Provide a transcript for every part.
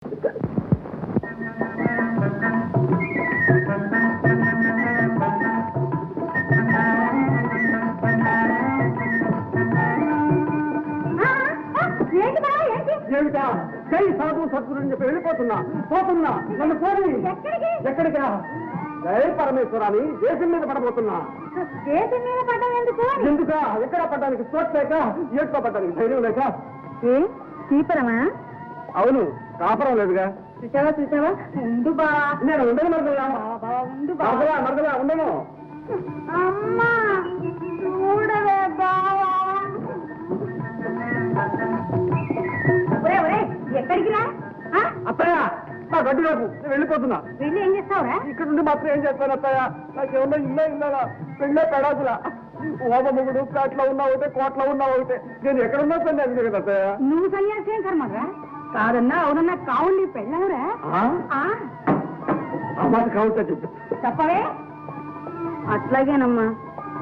ఏమిటా జై సాధు సద్గురు అని చెప్పి వెళ్ళిపోతున్నా పోతున్నా నన్ను కోరి ఎక్కడికా జై పరమేశ్వరాన్ని దేశం మీద పడబోతున్నా. దేశం మీద పడ్డం ఎందుకు? ఎందుకా ఎక్కడ పడ్డానికి చోటు లేక ఏడుకో పడ్డానికి ధైర్యం లేక. చీపరమా? అవును, కాపురం లేదుగా. చూసావా ఉండు బా. నేను ఉండను మరదలా. ఉండు మరదలా ఉండను. అమ్మా చూడవే బావా. ఎక్కడికి రా? అత్తయ్య నా గడ్డి రేపు నేను వెళ్ళిపోతున్నా. వెళ్ళి ఏం చేస్తావురా? ఇక్కడ నుండి మాత్రం ఏం చేస్తాను అత్తయ్య? నాకేమన్నా ఇల్లా పెళ్ళే పెడాదులా. ఓమముగుడు కాట్లో ఉన్నా ఒకటే, కోట్లో ఉన్నా ఒకటే. నేను ఎక్కడున్నా సన్యాసి కదా అత్తయ్య. నువ్వు సన్యాసి ఏం కర్మరా? కాదన్నా అవునన్నా కావుండి పెళ్ళవురా? ఆ మాట కావుతా చెప్పు. చెప్పవే. అట్లాగేనమ్మా,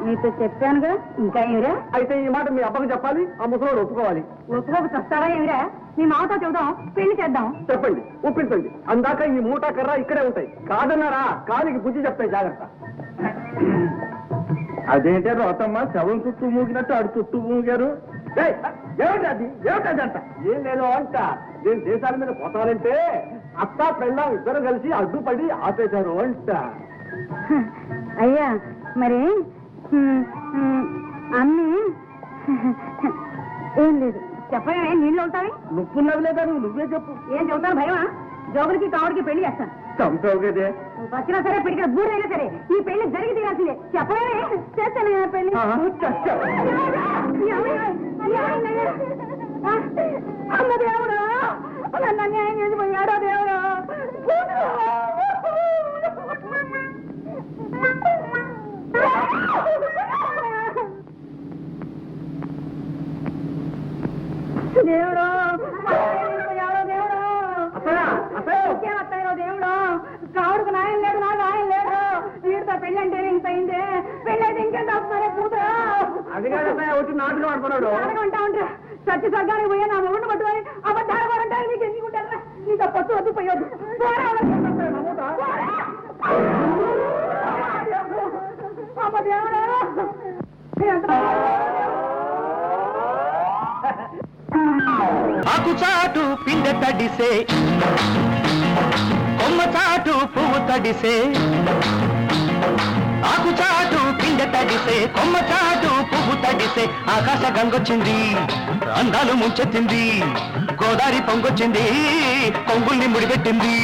నీతో చెప్పానుగా. ఇంకా ఏమిరా? అయితే ఈ మాట మీ అబ్బకి చెప్పాలి, ఆ ముసలోడు ఒప్పుకోవాలి. ఒప్పుకోక చస్తావా ఏమిరా? మీ మామతో చెబుదాం, పెళ్లి చేద్దాం. చెప్పండి, ఒప్పించండి. అందాక ఈ మూట కర్ర ఇక్కడే ఉంటాయి. కాదన్నారా కాలికి బుద్ధి చెప్తాయి, జాగ్రత్త. అదేంటే రోతమ్మ శవం చుట్టూ మూగినట్టు అడు చుట్టూ మూగారు. ఏమిటది అంట? ఏం లేదు అంట. నేను దేశాల మీద పోతానంటే అత్త పెళ్ళాం ఇద్దరు కలిసి అడ్డుపడి ఆపేశారు అంట. అయ్యా మరి అన్నీ ఏం లేదు. చెప్పవే, నీళ్ళు ఉంటాయి. నువ్వున్నది లేదా? నువ్వే చెప్పు. ఏం చెబుతాను భయమా? జోగుడికి కావుడికి పెళ్లి చేస్తాను. చంపావు కదే. వచ్చినా సరే పిడికిన బూరైనా సరే ఈ పెళ్లి జరిగి తీరాల్సిందే. చెప్పవే, చేస్తాను పెళ్లి. అమ్మ దేవుడు, నన్ను అన్యాయం చేసిపోయాడో దేవుడు. దేవుడు దేవుడు, కావుడుకు నాయన లేడు, నాకు ఆయన లేడు. వీడితో పెళ్ళి అంటే ఇంత అయిందే. పెళ్ళి అయితే ఇంకెంత వస్తున్నారే కూతురు. అది వచ్చి నాటుగా పడుతున్నాడు. ఉంటా ఉంటా సత్య స్వర్గానికి పోయా నా మొగుడు పట్టుకొని అబద్ధాలు పోరంటే నీకు ఎందుకు ఉంటారా? నీకు పొత్తు వద్దు పోయొద్దు. అమ్మ దేవుడు, ఆకు చాటు పిందె తడిసే, కొమ్మ చాటు పువ్వు తడిసే. ఆకు చాటు పిందె తడిసే, కొమ్మ చాటు పువ్వు తడిసే. ఆకాశ గంగొచ్చింది, అందాలు ముంచెత్తింది. గోదావరి పొంగొచ్చింది, కొంగుల్ని ముడిపెట్టింది.